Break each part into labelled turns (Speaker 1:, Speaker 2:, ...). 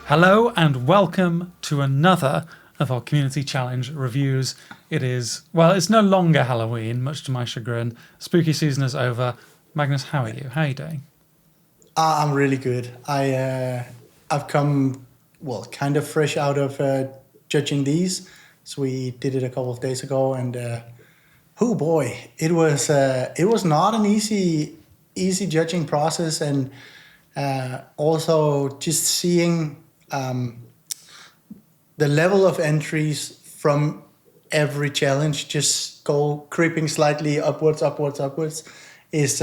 Speaker 1: Hello and welcome to another of our Community Challenge reviews. It's no longer Halloween, much to my chagrin. Spooky season is over. Magnus, how are you? How are you doing?
Speaker 2: I'm really good. I've come kind of fresh out of judging these. So we did it a couple of days ago, and oh boy, it was not an easy judging process, and also just seeing the level of entries from every challenge just go creeping slightly upwards is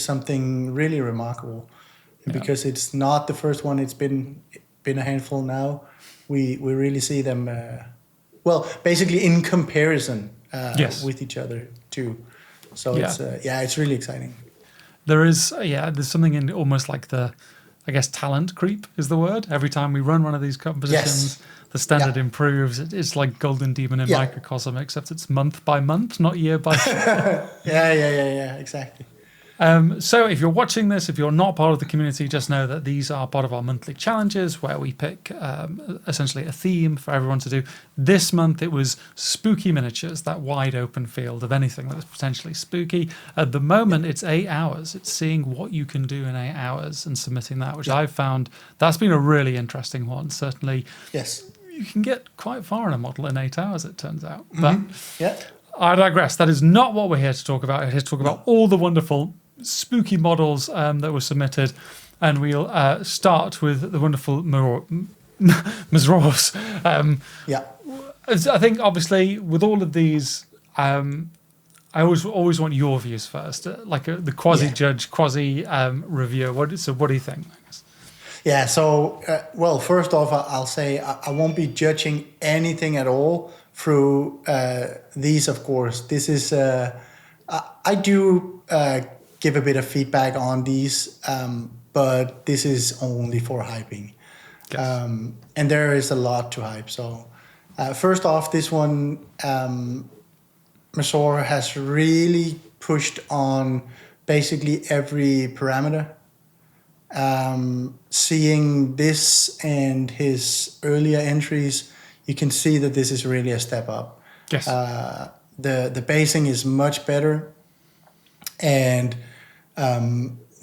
Speaker 2: something really remarkable. And because it's not the first one, it's been a handful now. We really see them basically in comparison with each other too. So it's really exciting.
Speaker 1: There's something in almost like talent creep is the word. Every time we run one of these competitions, the standard improves. It's like Golden Demon in Microcosm, except it's month by month, not year by year.
Speaker 2: Yeah, exactly.
Speaker 1: So if you're watching this, if you're not part of the community, just know that these are part of our monthly challenges where we pick essentially a theme for everyone to do. This month it was spooky miniatures, that wide open field of anything that was potentially spooky. At the moment it's 8 hours. It's seeing what you can do in 8 hours and submitting that, which I've found that's been a really interesting one. Certainly, you can get quite far in a model in 8 hours, it turns out. But I digress. That is not what we're here to talk about. We're here to talk about all the wonderful spooky models that were submitted, and we'll start with the wonderful Mzroz. I think obviously with all of these, I always want your views first, the quasi-judge, quasi-reviewer. What do you think?
Speaker 2: Yeah, so, first off, I'll say I won't be judging anything at all through these, of course. This is, I do give a bit of feedback on these, but this is only for hyping. Yes. And there is a lot to hype. So first off, this one, Mzroz has really pushed on basically every parameter. Seeing this and his earlier entries, you can see that this is really a step up.
Speaker 1: Yes.
Speaker 2: The basing is much better, and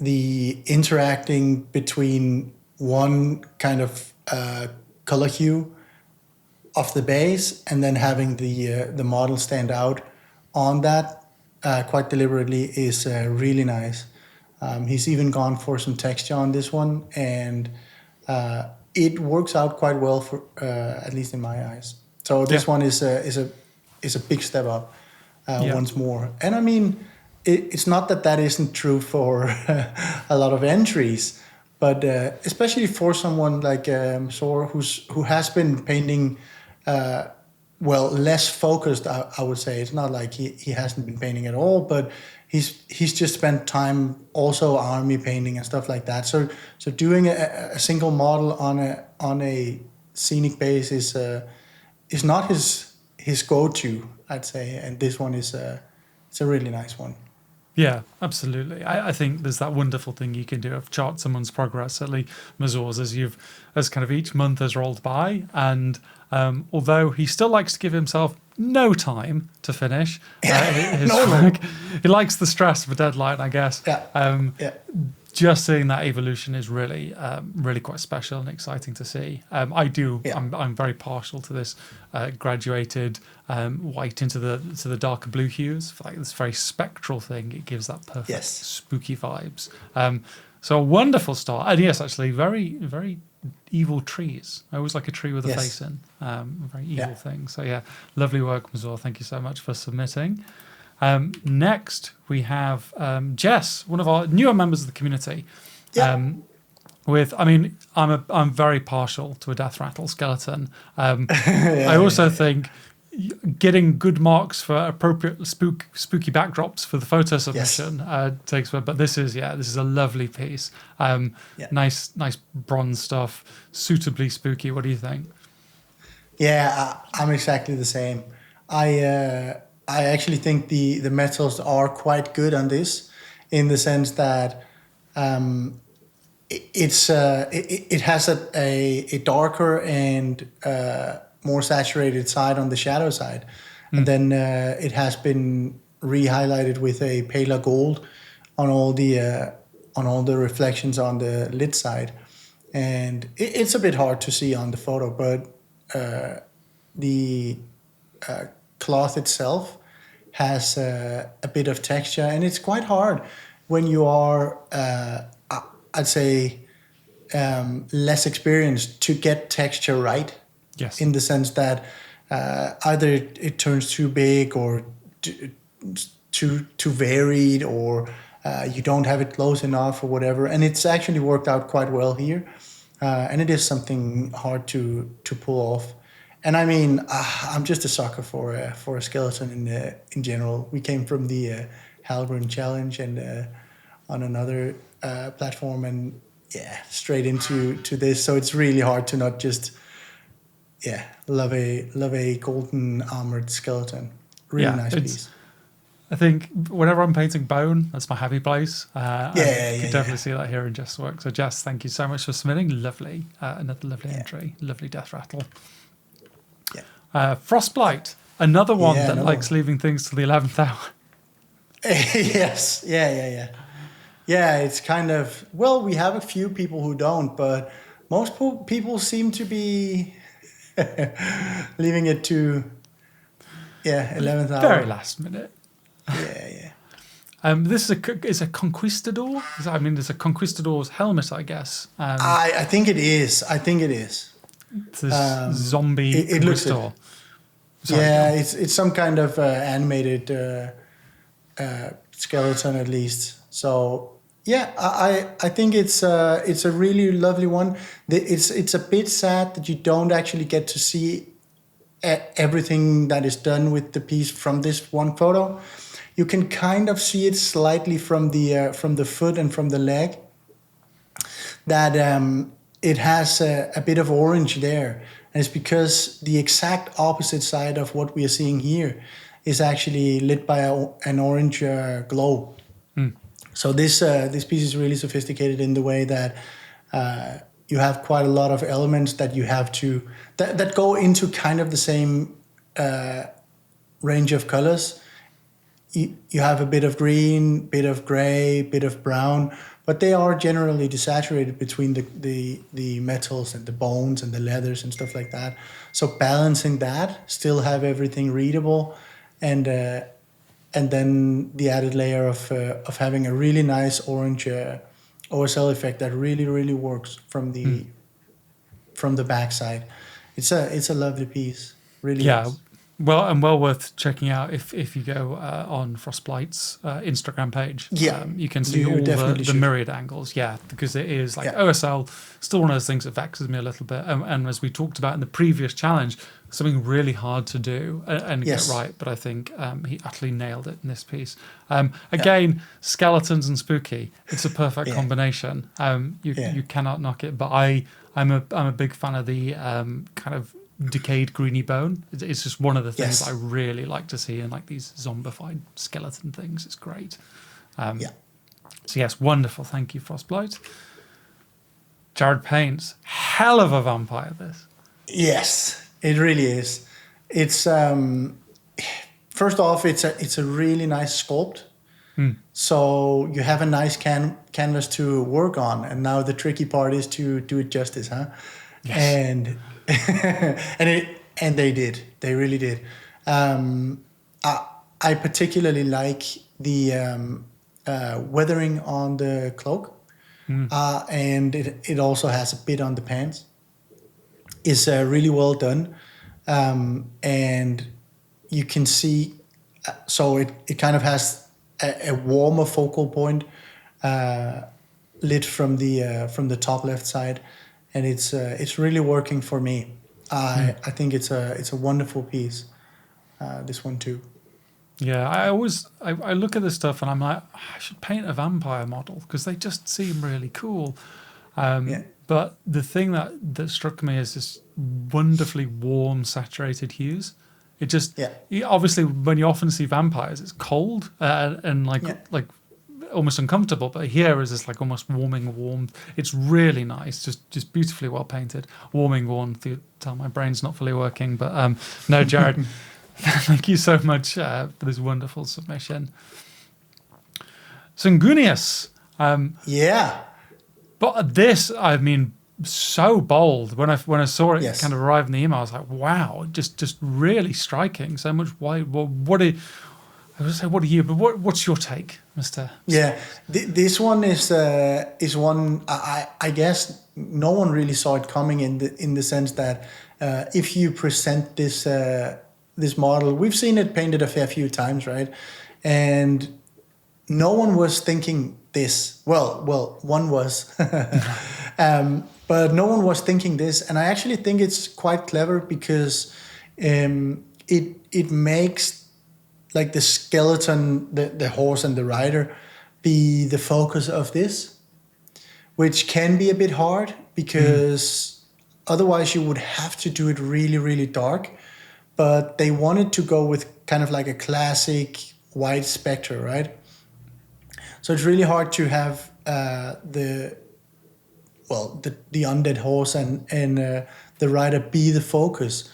Speaker 2: the interacting between one kind of color hue of the base and then having the model stand out on that quite deliberately is really nice. He's even gone for some texture on this one, and it works out quite well for at least in my eyes. So this one is a big step up once more. And I mean, it's not that isn't true for a lot of entries, but especially for someone like Mzroz who has been painting less focused. I would say it's not like he hasn't been painting at all, but he's just spent time also army painting and stuff like that. So doing a single model on a scenic base is not his go-to, I'd say, and this one it's a really nice one.
Speaker 1: Yeah, absolutely. I think there's that wonderful thing you can do of chart someone's progress, certainly Mzroz, as kind of each month has rolled by, and although he still likes to give himself no time to finish his work, he likes the stress of a deadline, I guess. Just seeing that evolution is really, really quite special and exciting to see. I'm very partial to this graduated white into the darker blue hues. For like this very spectral thing, it gives that perfect spooky vibes. So a wonderful start, and yes, actually, very, very evil trees. I always like a tree with a face in. A very evil thing. So yeah, lovely work, Mzroz. Thank you so much for submitting. Next, we have Jess, one of our newer members of the community. I'm very partial to a death rattle skeleton. I also think getting good marks for appropriate spooky backdrops for the photo submission takes. But this is a lovely piece. Nice bronze stuff, suitably spooky. What do you think?
Speaker 2: Yeah, I'm exactly the same. I actually think the metals are quite good on this, in the sense that it has a darker and more saturated side on the shadow side, and then it has been re-highlighted with a paler gold on all the reflections on the lid side, and it's a bit hard to see on the photo, but the cloth itself has a bit of texture, and it's quite hard when you are, I'd say, less experienced to get texture right.
Speaker 1: Yes.
Speaker 2: In the sense that either it turns too big or too varied, or you don't have it close enough or whatever. And it's actually worked out quite well here, and it is something hard to pull off. And I mean, I'm just a sucker for a skeleton in general. We came from the Halgren Challenge and on another platform, and straight into this. So it's really hard to not just love a golden armored skeleton. Really nice piece.
Speaker 1: I think whenever I'm painting bone, that's my happy place. I can definitely see that here in Jess' work. So Jess, thank you so much for submitting. Lovely, another lovely entry. Lovely death rattle. Frostblight, another one that likes leaving things to the 11th hour.
Speaker 2: Yes, yeah. It's kind of, well, we have a few people who don't, but most people seem to be leaving it to 11th hour.
Speaker 1: Very last minute.
Speaker 2: Yeah.
Speaker 1: This is a conquistador. There's a conquistador's helmet, I guess.
Speaker 2: I think it is.
Speaker 1: It's this zombie
Speaker 2: it looks
Speaker 1: conquistador.
Speaker 2: It's some kind of animated skeleton at least. So I think it's a really lovely one. It's a bit sad that you don't actually get to see everything that is done with the piece from this one photo. You can kind of see it slightly from the foot and from the leg. That it has a bit of orange there. And it's because the exact opposite side of what we are seeing here is actually lit by an orange glow. So this piece is really sophisticated in the way that you have quite a lot of elements that you have to that go into kind of the same range of colors. You have a bit of green, bit of gray, bit of brown, but they are generally desaturated between the metals and the bones and the leathers and stuff like that. So balancing that, still have everything readable, and then the added layer of having a really nice orange OSL effect that really works from the backside. It's a lovely piece, really.
Speaker 1: Yeah.
Speaker 2: Is.
Speaker 1: Well worth checking out if you go on Frostblight's Instagram page. You can see all the myriad angles. Yeah, because it is like OSL, still one of those things that vexes me a little bit. And as we talked about in the previous challenge, something really hard to do and get right. But I think he utterly nailed it in this piece. Again, skeletons and spooky. It's a perfect combination. You cannot knock it. But I'm a big fan of the kind of decayed greeny bone. It's just one of the things I really like to see in like these zombified skeleton things. It's great. So yes, wonderful. Thank you, Frostblight. Jared paints hell of a vampire. This.
Speaker 2: Yes, it really is. It's first off, it's a really nice sculpt. So you have a nice canvas to work on, and now the tricky part is to do it justice, huh? Yes. And they did. They really did. I particularly like the weathering on the cloak, and it also has a bit on the pants. It's really well done, and you can see. So it kind of has a warmer focal point lit from the top left side. And it's really working for me. I think it's a wonderful piece. This one too.
Speaker 1: Yeah, I look at this stuff and I'm like, I should paint a vampire model because they just seem really cool. But the thing that struck me is this wonderfully warm, saturated hues. It just obviously when you often see vampires, it's cold and like almost uncomfortable. But here is this like almost warming warmth. It's really nice, just beautifully well painted. Warming warmth. You tell my brain's not fully working, but no, Jared, thank you so much for this wonderful submission. Sangunius.
Speaker 2: Yeah.
Speaker 1: But this, I mean, so bold. When I saw it
Speaker 2: Yes.
Speaker 1: kind of arrive in the email, I was like, wow, just really striking. So much white. Well, what are you? But what's your take, Mister?
Speaker 2: Yeah, this one is one I guess no one really saw it coming in the sense that if you present this model, we've seen it painted a fair few times, right? And no one was thinking this. Well, one was, but no one was thinking this, and I actually think it's quite clever because it makes like the skeleton, the horse and the rider be the focus of this, which can be a bit hard because otherwise you would have to do it really, really dark. But they wanted to go with kind of like a classic white spectre, right? So it's really hard to have the undead horse and the rider be the focus.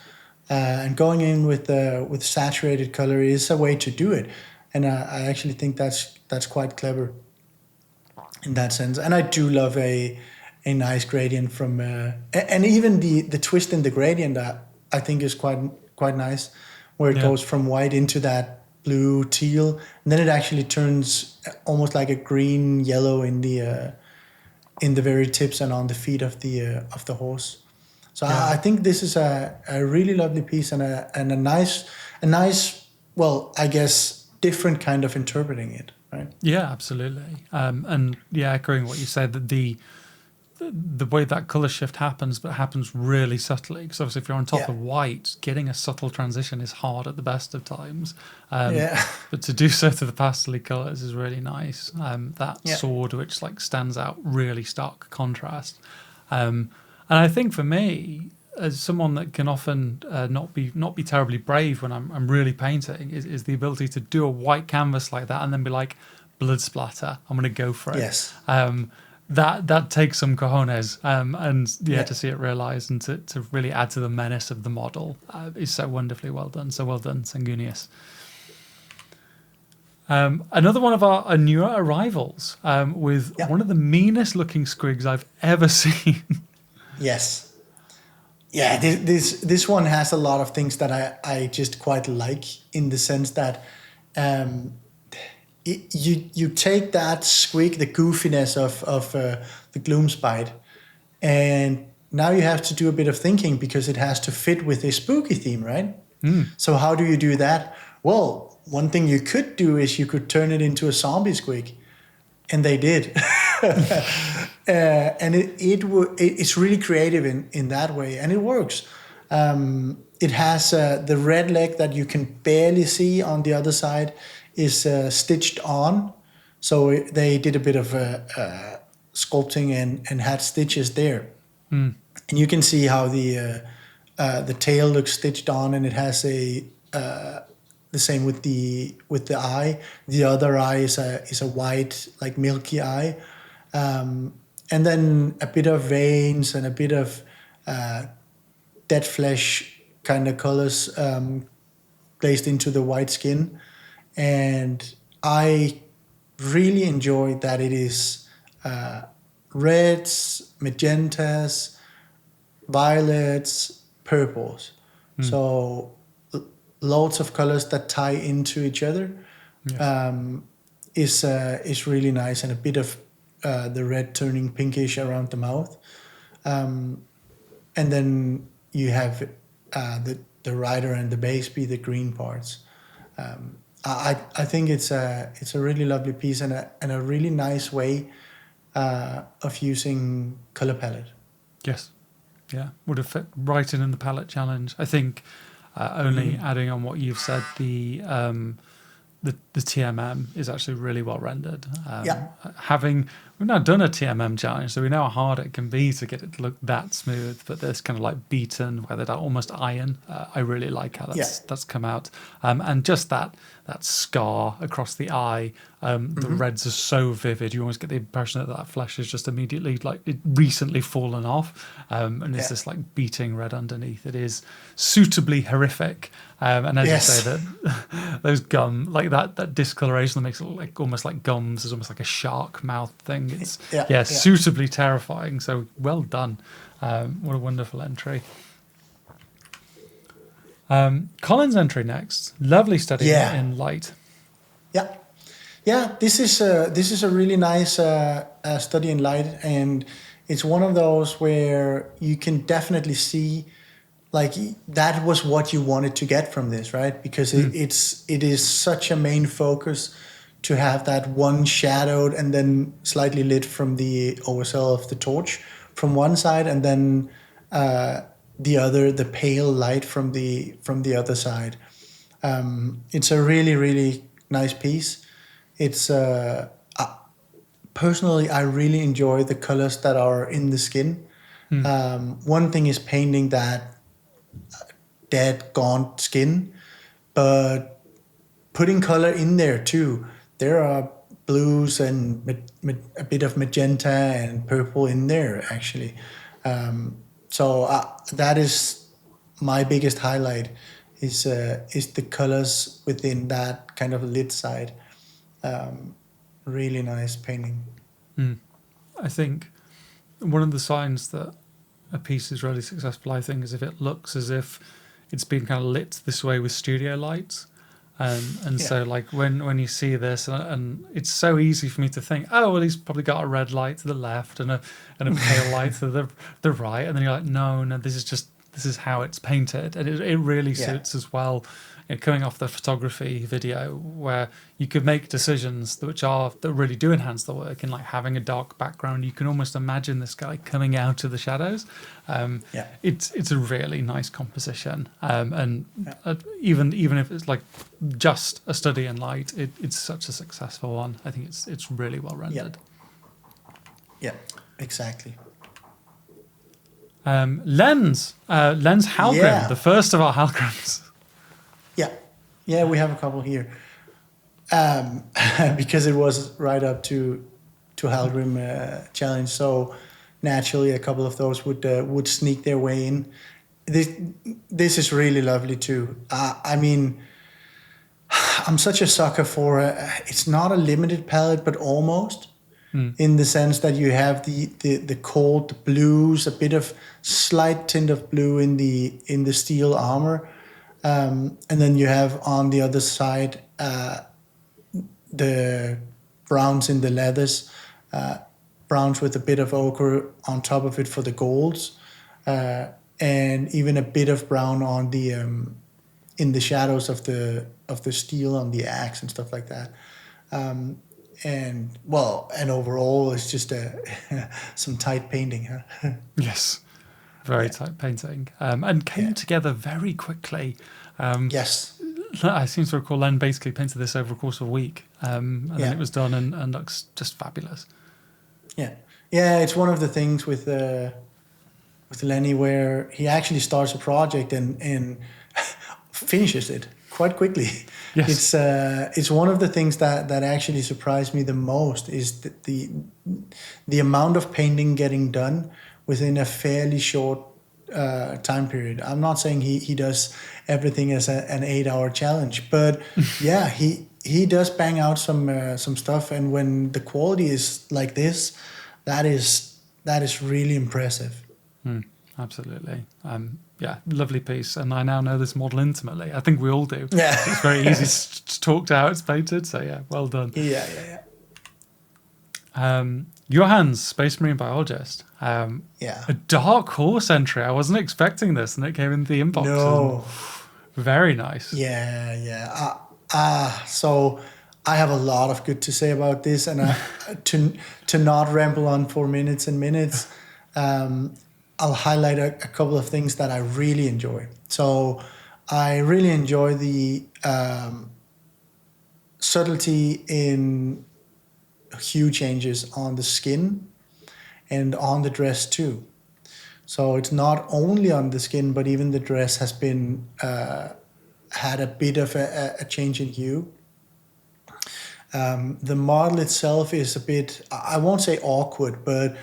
Speaker 2: And going in with saturated color is a way to do it, and I actually think that's quite clever in that sense. And I do love a nice gradient from, and even the twist in the gradient I think is quite nice, where it goes from white into that blue teal, and then it actually turns almost like a green yellow in the very tips and on the feet of the horse. So I think this is a really lovely piece and a nice, well, I guess different kind of interpreting it, right?
Speaker 1: Yeah, absolutely. And yeah, echoing what you said, that the way that color shift happens, but happens really subtly. Because obviously, if you're on top of white, getting a subtle transition is hard at the best of times. But to do so to the pastel colors is really nice. That sword, which like stands out, really stark contrast. And I think for me, as someone that can often not be terribly brave when I'm really painting, is the ability to do a white canvas like that and then be like, blood splatter, I'm going to go for it.
Speaker 2: Yes.
Speaker 1: That takes some cojones, and to see it realized and to really add to the menace of the model is so wonderfully well done. So well done, Sangunius. Another one of our newer arrivals with one of the meanest looking squigs I've ever seen.
Speaker 2: Yes. Yeah, this one has a lot of things that I just quite like, in the sense that you take that squig, the goofiness of the Gloomspite, and now you have to do a bit of thinking because it has to fit with a spooky theme, right? So how do you do that? Well, one thing you could do is you could turn it into a zombie squig, and they did. And it's really creative in that way, and it works. It has the red leg that you can barely see on the other side is stitched on, so they did a bit of sculpting and had stitches there, and you can see how the tail looks stitched on, and it has the same with the eye. The other eye is a white, like milky eye. And then a bit of veins and a bit of dead flesh kind of colors placed into the white skin. And I really enjoy that it is reds, magentas, violets, purples. So loads of colors that tie into each other. Is really nice, and a bit of the red turning pinkish around the mouth, and then you have the rider and the base be the green parts. I think it's a really lovely piece and a really nice way of using color palette.
Speaker 1: Yes, yeah, would have fit right in the palette challenge. I think only adding on what you've said, the TMM is actually really well rendered. We've now done a TMM challenge, so we know how hard it can be to get it to look that smooth. But this kind of like beaten, whether that almost iron, I really like how that's come out. And just that scar across the eye, The reds are so vivid. You almost get the impression that flesh is just immediately like it recently fallen off, and it's this like beating red underneath. It is suitably horrific. And as you say, that those gum, like that discoloration that makes it look like almost like gums, is almost like a shark mouth thing. It's suitably terrifying. So well done. What a wonderful entry. Colin's entry next. Lovely study in light.
Speaker 2: Yeah. This is a really nice study in light, and it's one of those where you can definitely see, like, that was what you wanted to get from this, right? Because it is such a main focus to have that one shadowed and then slightly lit from the overcell of the torch from one side, and then the pale light from the other side. It's a really, really nice piece. It's personally, I really enjoy the colors that are in the skin. One thing is painting that dead, gaunt skin, but putting color in there too. There are blues and a bit of magenta and purple in there, actually. So that is my biggest highlight, is the colors within that kind of lit side. Really nice painting.
Speaker 1: I think one of the signs that a piece is really successful, I think, is if it looks as if it's been kind of lit this way with studio lights. So like when you see this, and it's so easy for me to think, oh well, he's probably got a red light to the left and a pale light to the right, and then you're like, no, this is how it's painted, and it really suits as well. Coming off the photography video, where you could make decisions that really do enhance the work, and like having a dark background, you can almost imagine this guy coming out of the shadows. It's a really nice composition, even if it's like just a study in light, it's such a successful one. I think it's really well rendered.
Speaker 2: Yeah, exactly.
Speaker 1: Lens Hallgrim, the first of our Hallgrims.
Speaker 2: Yeah, we have a couple here, because it was right up to Hallgrim challenge. So naturally, a couple of those would sneak their way in. This is really lovely too. I mean, I'm such a sucker for it's not a limited palette, but almost, in the sense that you have the cold blues, a bit of slight tint of blue in the steel armor. And then you have on the other side the browns in the leathers, browns with a bit of ochre on top of it for the golds, and even a bit of brown on the in the shadows of the steel on the axe and stuff like that. And overall, it's just some tight painting, huh?
Speaker 1: Yes. Very tight painting, and came together very quickly.
Speaker 2: Yes.
Speaker 1: I seem to recall Len basically painted this over a course of a week, and then it was done and looks just fabulous. Yeah,
Speaker 2: it's one of the things with Lenny where he actually starts a project and finishes it quite quickly.
Speaker 1: Yes.
Speaker 2: It's one of the things that actually surprised me the most, is the amount of painting getting done within a fairly short time period. I'm not saying he does everything as an 8-hour challenge, but he does bang out some stuff, and when the quality is like this, that is really impressive.
Speaker 1: Absolutely. Lovely piece, and I now know this model intimately. I think we all do.
Speaker 2: Yeah.
Speaker 1: It's very easy to talk to how it's painted, so well done.
Speaker 2: Yeah.
Speaker 1: Johan's Space Marine Biologist. A dark horse entry. I wasn't expecting this, and it came in the inbox.
Speaker 2: No.
Speaker 1: Very nice.
Speaker 2: Yeah. So I have a lot of good to say about this, and to not ramble on for minutes and minutes, I'll highlight a couple of things that I really enjoy. So I really enjoy the subtlety in hue changes on the skin and on the dress too. So it's not only on the skin, but even the dress has been had a bit of a change in hue. The model itself is a bit, I won't say awkward, but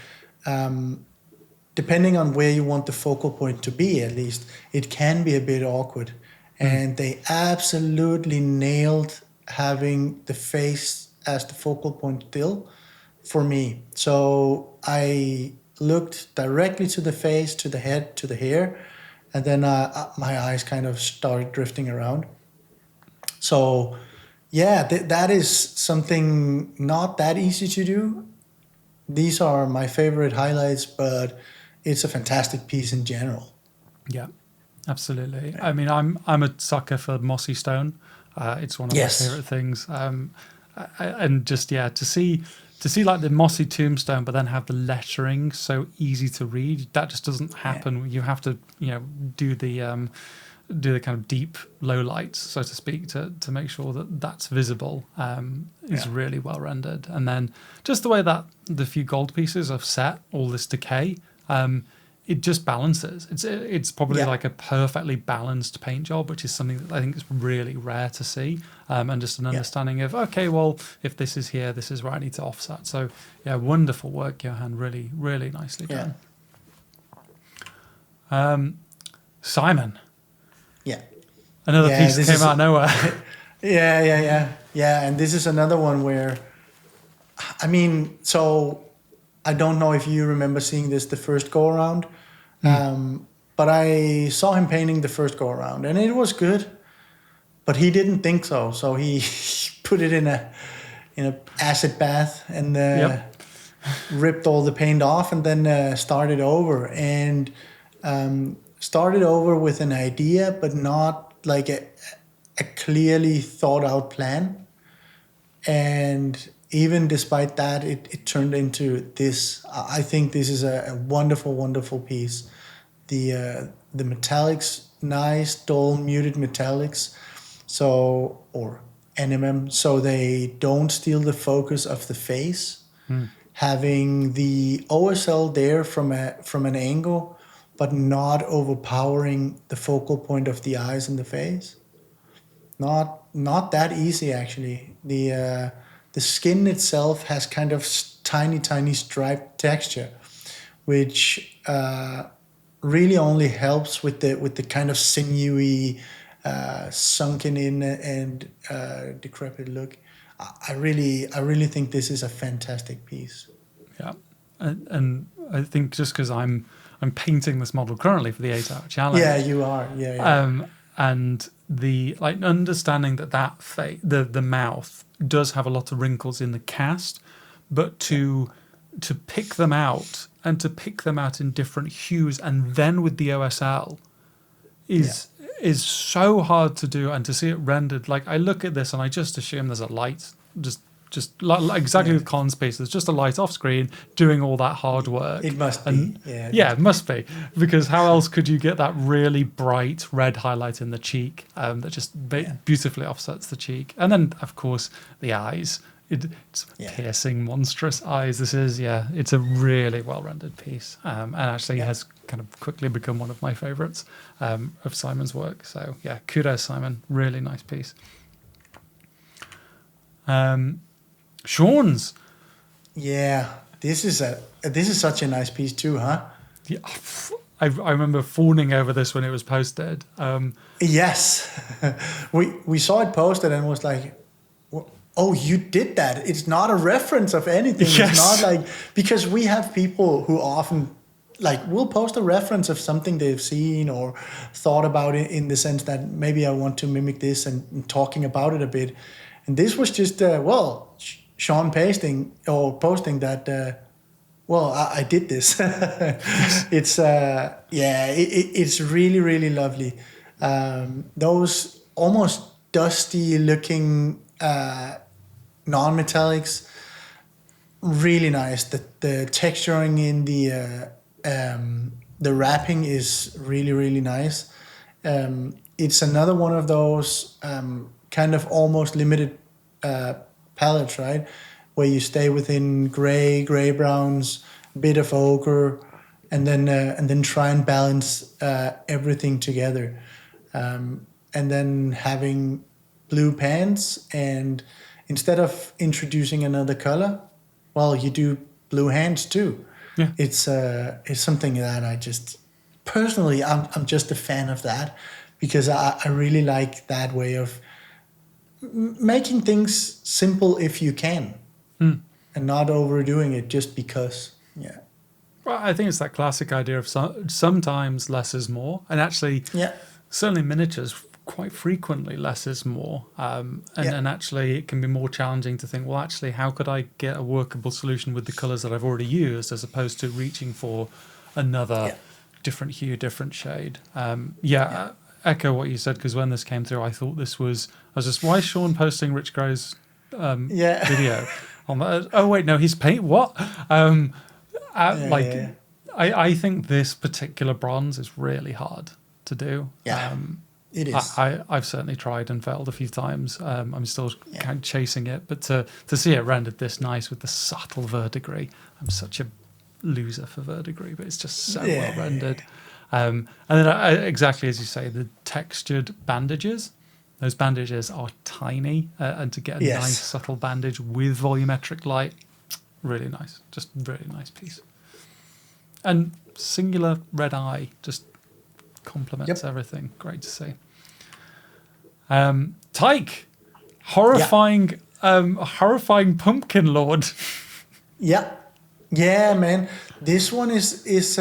Speaker 2: depending on where you want the focal point to be, at least, it can be a bit awkward. And they absolutely nailed having the face as the focal point still for me. So I looked directly to the face, to the head, to the hair, and then my eyes kind of started drifting around. So yeah, that is something not that easy to do. These are my favorite highlights, but it's a fantastic piece in general.
Speaker 1: Yeah, absolutely. I mean, I'm a sucker for Mossy Stone. It's one of
Speaker 2: Yes.
Speaker 1: my favorite things. And just to see like the mossy tombstone, but then have the lettering so easy to read. That just doesn't happen. You have to do the kind of deep low lights, so to speak, to make sure that that's visible. Is really well rendered. And then just the way that the few gold pieces have set all this decay. It just balances. It's probably like a perfectly balanced paint job, which is something that I think is really rare to see. And just an understanding of, okay, well, if this is here, this is where I need to offset. So yeah, wonderful work, Johan. Really, really nicely done. Simon.
Speaker 2: Yeah.
Speaker 1: Another piece that came out of nowhere.
Speaker 2: Yeah. And this is another one where, I mean, so I don't know if you remember seeing this the first go around, but I saw him painting the first go around, and it was good, but he didn't think so. So he put it in a acid bath and ripped all the paint off, and then started over with an idea, but not like a clearly thought out plan. And even despite that, it turned into this. I think this is a wonderful, wonderful piece. The metallics, nice, dull, muted metallics, or NMM, so they don't steal the focus of the face. Having the OSL there from an angle, but not overpowering the focal point of the eyes and the face. Not that easy, actually. The skin itself has kind of tiny striped texture, which really only helps with the kind of sinewy, sunken in and decrepit look. I really think this is a fantastic piece.
Speaker 1: Yeah, and I think just because I'm painting this model currently for the 8-hour challenge.
Speaker 2: Yeah, you are. Yeah.
Speaker 1: And the understanding that the mouth does have a lot of wrinkles in the cast, but to pick them out and to pick them out in different hues, and then with the OSL is so hard to do, and to see it rendered. Like, I look at this and I just assume there's a light, just exactly with Colin's piece. There's just a light off screen doing all that hard work.
Speaker 2: It must be.
Speaker 1: And, it must be, because how else could you get that really bright red highlight in the cheek that just beautifully offsets the cheek? And then, of course, the eyes. It's piercing, monstrous eyes. This is, it's a really well-rendered piece. And actually has kind of quickly become one of my favorites of Simon's work. So, kudos, Simon. Really nice piece. Sean's.
Speaker 2: Yeah, this is such a nice piece too, huh?
Speaker 1: Yeah, I remember fawning over this when it was posted.
Speaker 2: Yes, we saw it posted and was like, "Oh, you did that! It's not a reference of anything.
Speaker 1: Yes.
Speaker 2: It's not like," because we have people who often will post a reference of something they've seen or thought about it, in the sense that maybe I want to mimic this and talking about it a bit. And this was just Sean posting that. I did this. It's it's really, really lovely. Those almost dusty looking non-metallics, really nice. The texturing in the wrapping is really, really nice. It's another one of those kind of almost limited palettes, right? Where you stay within gray browns, a bit of ochre, and then try and balance everything together. And then having blue pants and instead of introducing another color, well, you do blue hands too.
Speaker 1: Yeah.
Speaker 2: It's something that I just personally I'm just a fan of that, because I really like that way of making things simple if you can, and not overdoing it just because. Yeah.
Speaker 1: Well, I think it's that classic idea of sometimes less is more, and actually,
Speaker 2: Yeah.
Speaker 1: certainly miniatures, quite frequently less is more. And actually, it can be more challenging to think, well, actually, how could I get a workable solution with the colors that I've already used, as opposed to reaching for another different hue, different shade. Echo what you said, because when this came through, I thought I was just, why is Sean posting Rich Gray's video? Oh wait, no, he's paint what? I think this particular bronze is really hard to do.
Speaker 2: Yeah. It is.
Speaker 1: I've certainly tried and failed a few times. I'm still kind of chasing it, but to see it rendered this nice with the subtle verdigris, I'm such a loser for verdigris, but it's just so well rendered. And then exactly as you say, the textured bandages. Those bandages are tiny, and to get a nice subtle bandage with volumetric light, really nice. Just really nice piece. And singular red eye just complements everything. Great to see. Tyke, horrifying pumpkin lord.
Speaker 2: Yeah, man. This one is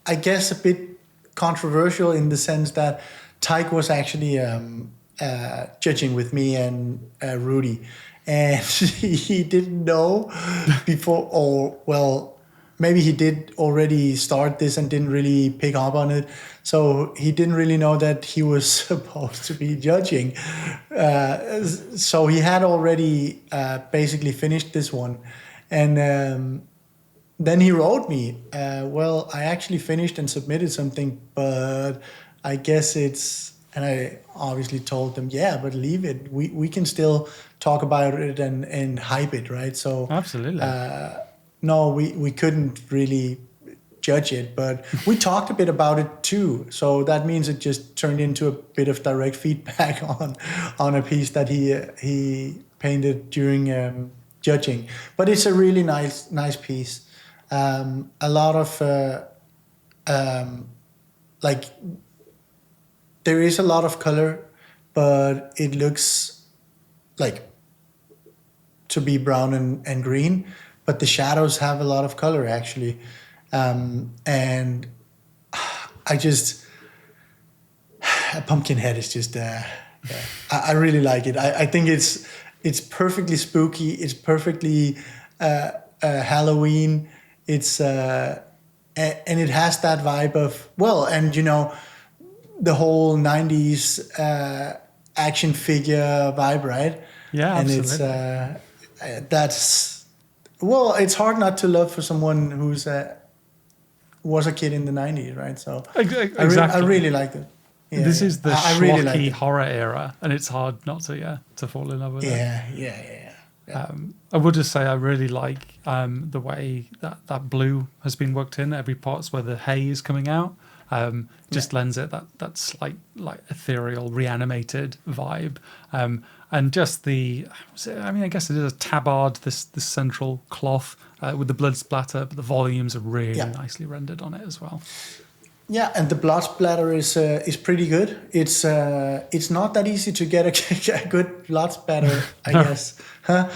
Speaker 2: I guess a bit controversial in the sense that Tyke was actually judging with me and Rudy, and he didn't know before, or well, maybe he did already start this and didn't really pick up on it. So he didn't really know that he was supposed to be judging. So he had already basically finished this one. And then he wrote me, well, I actually finished and submitted something, but I guess and I obviously told them, yeah, but leave it. We can still talk about it and hype it, right? So
Speaker 1: absolutely.
Speaker 2: No, we couldn't really judge it, but we talked a bit about it too. So that means it just turned into a bit of direct feedback on a piece that he painted during judging. But it's a really nice piece. A lot of there is a lot of color, but it looks like to be brown and green. But the shadows have a lot of color actually, and Pumpkinhead is just I really like it. I think it's perfectly spooky. It's perfectly Halloween. It's and it has that vibe of the whole 90s action figure vibe, right?
Speaker 1: Yeah,
Speaker 2: and
Speaker 1: absolutely.
Speaker 2: It's hard not to love for someone who's was a kid in the 90s, right? So
Speaker 1: exactly.
Speaker 2: I really liked it. Yeah,
Speaker 1: this is the schlocky
Speaker 2: really
Speaker 1: horror era, and it's hard not to fall in love with it.
Speaker 2: Yeah.
Speaker 1: I would just say I really like the way that blue has been worked in every parts where the hay is coming out. Just lends it that slight, like, ethereal, reanimated vibe. And just I guess it is a tabard, this central cloth with the blood splatter, but the volumes are really nicely rendered on it as well.
Speaker 2: Yeah, and the blood splatter is pretty good. It's not that easy to get a good blood splatter, I guess. Huh?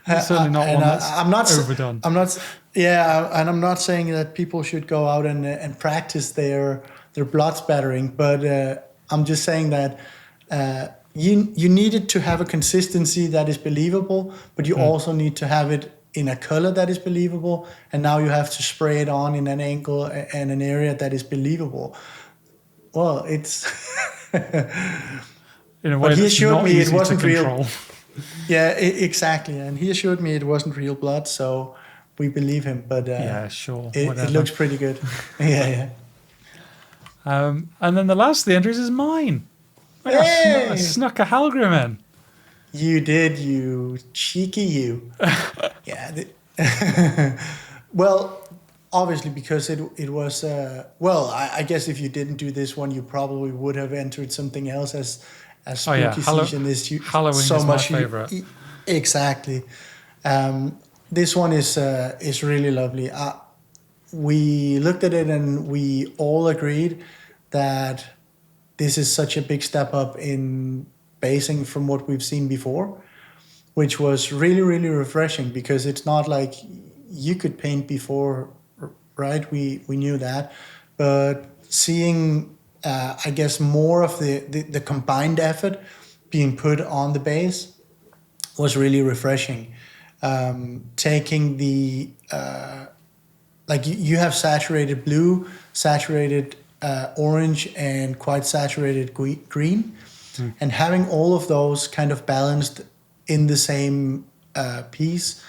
Speaker 1: Certainly not one that's
Speaker 2: I'm not
Speaker 1: overdone.
Speaker 2: And I'm not saying that people should go out and practice their blood spattering, but I'm just saying that you needed to have a consistency that is believable, but you also need to have it in a color that is believable, and now you have to spray it on in an angle and an area that is believable. Well, it's
Speaker 1: in a way
Speaker 2: he
Speaker 1: that's
Speaker 2: assured
Speaker 1: not
Speaker 2: me
Speaker 1: easy
Speaker 2: it wasn't
Speaker 1: to control.
Speaker 2: real. Yeah, exactly, and he assured me it wasn't real blood, so we believe him. But
Speaker 1: yeah, sure,
Speaker 2: it looks pretty good. Yeah.
Speaker 1: And then the last of the entries is mine.
Speaker 2: Hey!
Speaker 1: I snuck a Halgrim in.
Speaker 2: You did, you cheeky you. Yeah. Well, obviously, because it was... I guess if you didn't do this one, you probably would have entered something else as
Speaker 1: Oh yeah,
Speaker 2: spooky season is
Speaker 1: Halloween
Speaker 2: so
Speaker 1: is my
Speaker 2: much.
Speaker 1: favorite.
Speaker 2: Exactly. This one is really lovely. We looked at it and we all agreed that this is such a big step up in basing from what we've seen before, which was really, really refreshing because it's not like you could paint before, right? We knew that. But seeing, I guess, more of the combined effort being put on the base was really refreshing. Taking the like you have saturated blue, saturated orange, and quite saturated green, and having all of those kind of balanced in the same piece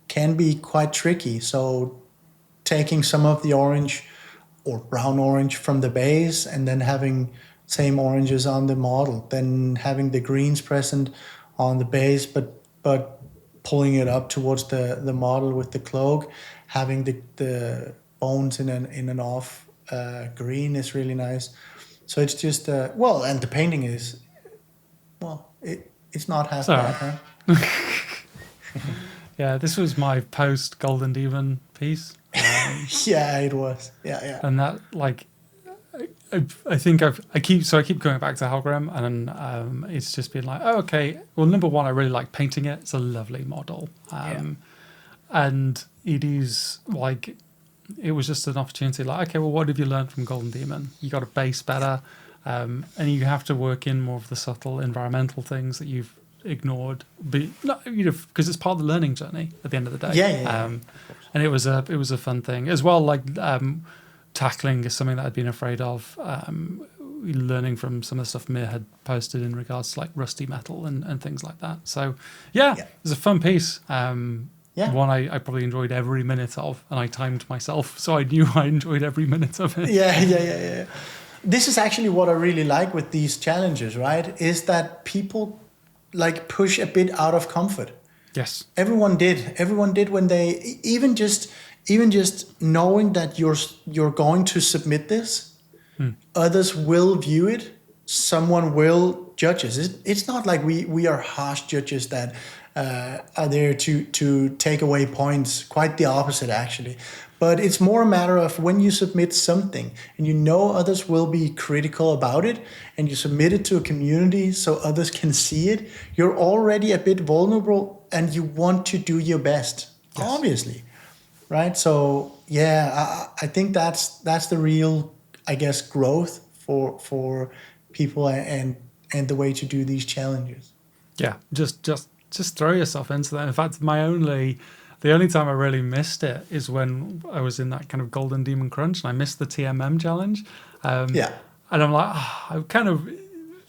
Speaker 2: can be quite tricky. So taking some of the orange or brown orange from the base and then having same oranges on the model, then having the greens present on the base, but pulling it up towards the model with the cloak, having the bones in an off green is really nice. So it's just well, and the painting is well, it's not half
Speaker 1: So-
Speaker 2: bad, huh?
Speaker 1: Yeah, this was my post Golden Demon piece.
Speaker 2: Yeah, it was. Yeah.
Speaker 1: And that like I think I keep going back to Helgrim, and it's just been like, oh, okay, well, number one, I really like painting it. It's a lovely model, and it is like it was just an opportunity. Like, okay, well, what have you learned from Golden Demon? You got to base better, and you have to work in more of the subtle environmental things that you've ignored, but not because it's part of the learning journey at the end of the day.
Speaker 2: Yeah.
Speaker 1: And it was a fun thing as well. Like tackling is something that I'd been afraid of. Learning from some of the stuff Mir had posted in regards to like rusty metal and things like that. So yeah, it was a fun piece. One I probably enjoyed every minute of, and I timed myself, so I knew I enjoyed every minute of it.
Speaker 2: Yeah. This is actually what I really like with these challenges, right? Is that people like push a bit out of comfort.
Speaker 1: Yes.
Speaker 2: Everyone did when they even just knowing that you're going to submit this, others will view it, someone will judge us. It's not like we are harsh judges that are there to take away points. Quite the opposite, actually. But it's more a matter of when you submit something and you know others will be critical about it and you submit it to a community so others can see it, you're already a bit vulnerable and you want to do your best, obviously. Right? So, yeah, I think that's the real, I guess, growth for people and the way to do these challenges.
Speaker 1: Yeah, just throw yourself into that. In fact, the only time I really missed it is when I was in that kind of Golden Demon Crunch and I missed the TMM challenge. And I'm like, I kind of,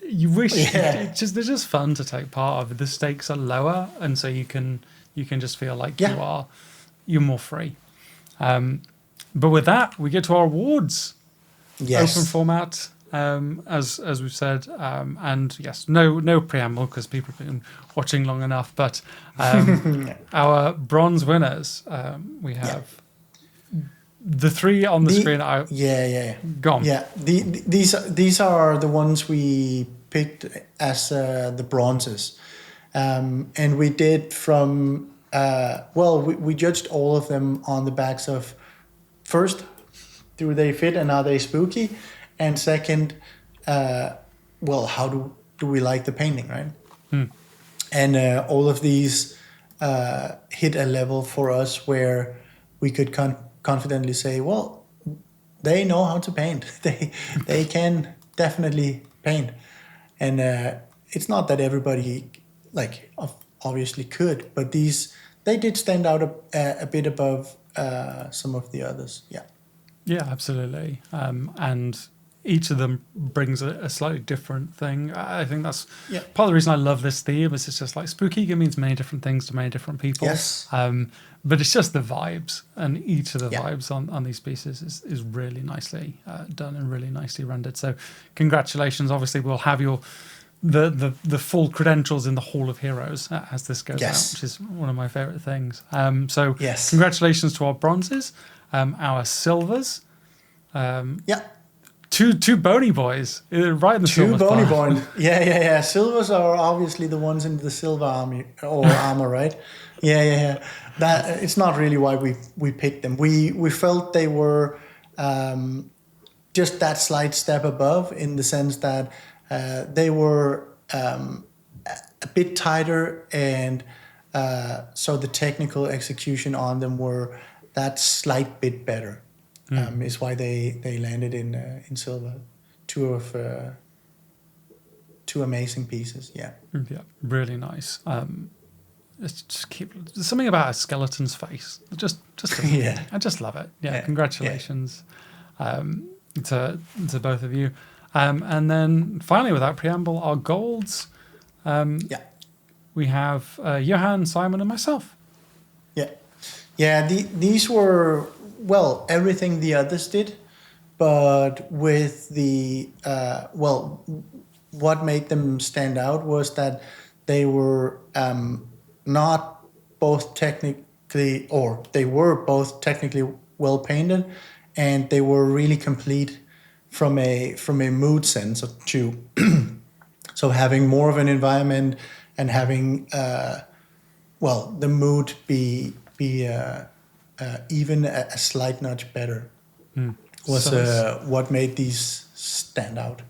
Speaker 1: you wish, they're just fun to take part of. The stakes are lower, and so you can just feel like you're more free. But with that, we get to our awards.
Speaker 2: Yes.
Speaker 1: Open format. As we've said, and yes, no preamble because people have been watching long enough. But our bronze winners, we have the three on the screen. Gone.
Speaker 2: Yeah, these are the ones we picked as the bronzes, and we did from we judged all of them on the backs of first, do they fit and are they spooky? And second, how do we like the painting, right? And all of these hit a level for us where we could confidently say, well, they know how to paint. They can definitely paint. And it's not that everybody, like, obviously could, but they did stand out a bit above some of the others.
Speaker 1: Yeah, absolutely. And each of them brings a slightly different thing. I think that's part of the reason I love this theme. Is it's just like spooky means many different things to many different people.
Speaker 2: Yes.
Speaker 1: But it's just the vibes, and each of the vibes on these pieces is really nicely done and really nicely rendered. So congratulations. Obviously, we'll have the full credentials in the Hall of Heroes as this goes out, which is one of my favorite things. Congratulations to our bronzes, our silvers. two bony boys right in the
Speaker 2: Two
Speaker 1: Silver
Speaker 2: bony
Speaker 1: Star.
Speaker 2: boys. Yeah. Silvers are obviously the ones in the silver army or armor, right? Yeah. That it's not really why we picked them. We felt they were just that slight step above in the sense that they were a bit tighter, and so the technical execution on them were that slight bit better. Is why they landed in silver. Two amazing pieces. Yeah.
Speaker 1: Yeah, really nice. It's just there's something about a skeleton's face. Just
Speaker 2: Yeah.
Speaker 1: I just love it. Yeah,
Speaker 2: Yeah,
Speaker 1: congratulations to both of you. And then finally, without preamble, our golds.
Speaker 2: Yeah.
Speaker 1: We have Johan, Simon, and myself.
Speaker 2: Yeah. These were everything the others did, but with the what made them stand out was that they were not both technically, or they were both technically well painted, and they were really complete from a mood sense of too. So having more of an environment and having the mood be even a slight notch better was what made these stand out.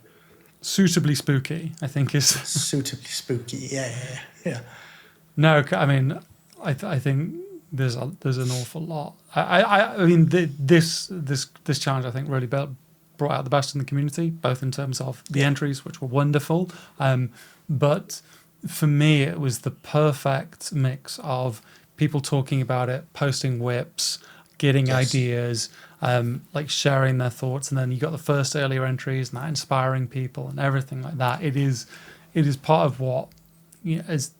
Speaker 1: Suitably spooky, I think is
Speaker 2: Suitably spooky. Yeah.
Speaker 1: No, I mean, I think there's an awful lot. I mean, this challenge I think really brought out the best in the community, both in terms of the entries, which were wonderful, but for me it was the perfect mix of people talking about it, posting whips, getting ideas, like sharing their thoughts, and then you got the first earlier entries and that inspiring people and everything like that. It is part of what is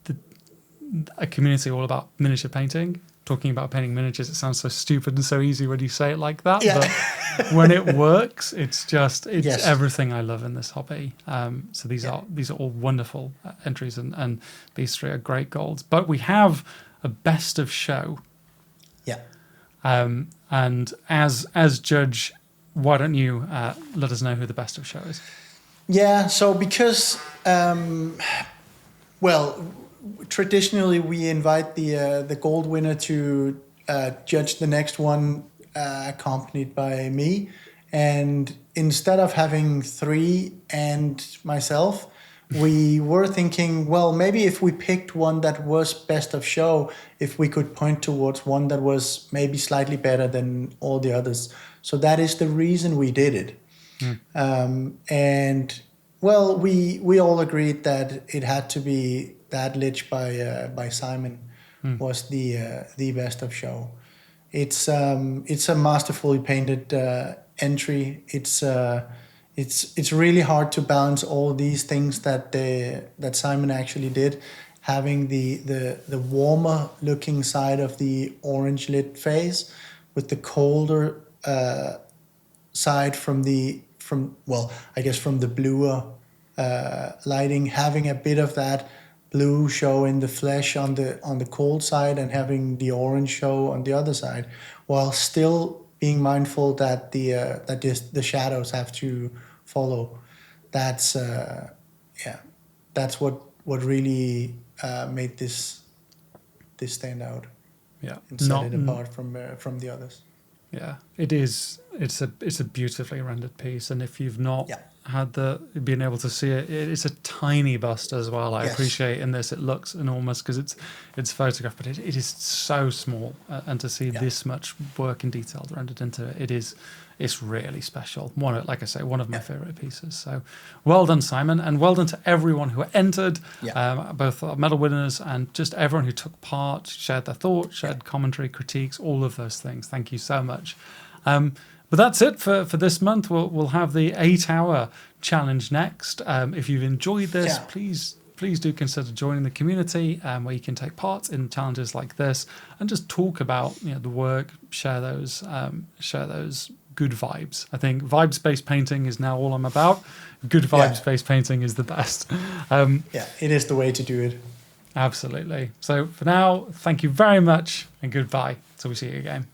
Speaker 1: a community all about miniature painting. Talking about painting miniatures, it sounds so stupid and so easy when you say it like that, but when it works, it's everything I love in this hobby. So these are all wonderful entries, and these three are great golds. But we have a best of show.
Speaker 2: Yeah.
Speaker 1: And as judge, why don't you let us know who the best of show is?
Speaker 2: Yeah. So because traditionally we invite the gold winner to judge the next one, accompanied by me, and instead of having three and myself, we were thinking, maybe if we picked one that was best of show, if we could point towards one that was maybe slightly better than all the others. So that is the reason we did it. And we all agreed that it had to be that Lich by Simon was the best of show. It's a masterfully painted entry. It's really hard to balance all these things that Simon actually did, having the warmer looking side of the orange lit phase with the colder side from the bluer lighting, having a bit of that blue show in the flesh on the cold side and having the orange show on the other side, while still being mindful that the shadows have to follow. That's what really made this stand out.
Speaker 1: Yeah,
Speaker 2: and set it apart from the others.
Speaker 1: Yeah, it is. It's a beautifully rendered piece, and if you've not been able to see it, it's a tiny bust as well. I appreciate in this it looks enormous because it's photographed, but it is so small, and to see this much work and detail rendered into it, it's really special. One of my favorite pieces. So well done, Simon, and well done to everyone who entered, both our medal winners and just everyone who took part, shared their thoughts, shared commentary, critiques, all of those things. Thank you so much. But that's it for this month. We'll have the 8-hour challenge next. If you've enjoyed this, please do consider joining the community, where you can take part in challenges like this and just talk about the work, share those good vibes. I think vibes-based painting is now all I'm about. Good vibes-based painting is the best.
Speaker 2: It is the way to do it.
Speaker 1: Absolutely. So for now, thank you very much and goodbye till we see you again.